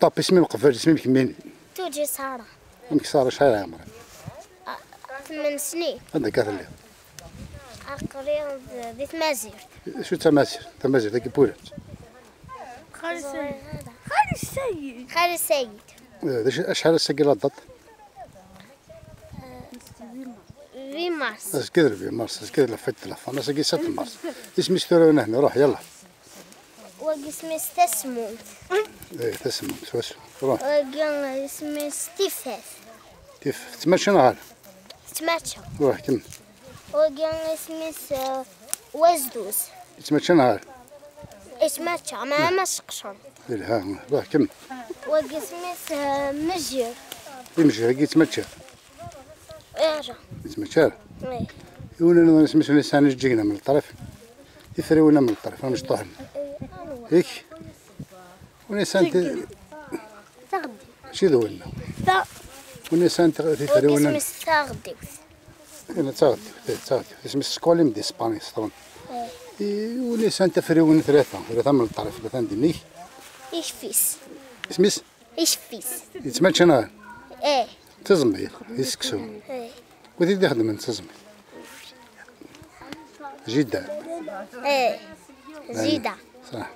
طاب اسمي مقفل اسمي كمين. توجي سارة. عندك سارة شحال عمرك؟ 8 سنين. عندك كاثلي. عقري ذي تمازير. شو تماسير؟ تماسير ذاك بولات. خالد السيد. خالد السيد. شحال السكيلة الضط؟ في مارس. اسكدر في مارس اسكدر لفيت التلفون انا ساكي 6 مارس. اسمي ستورينا هنا روح يلا. واسمي استسموت. ايه تسمع سوسو روح. اسمي ستيفاس. كيف تمشي نهار؟ تماتشا. روح كمل. اسمي وزدوس. تمشي نهار؟ تماتشا ما مسقشر. ها روح كمل. اسمي مجر. يمشي هاكي تمشي. اجا. تمشي. ايه. يقولون اسمي لسان الجينا من الطرف. يفريونا من الطرف انا مش طاهر. هيك. ونسان تغدي. شي ذولنا. ونسان تفريونا. اسمي تغدي. انا تغدي اسمي سكولي مدي اسباني سترون. ونسان تفريونا ثلاثة من الطرف ثلاثة دينيك. ايش فيس. اسميس؟ ايش فيس. يتمشى نهار. ايه. تزمي يسكسو. ايه. وذي يخدم من تزمي. جدة. ايه. زيدة. صح.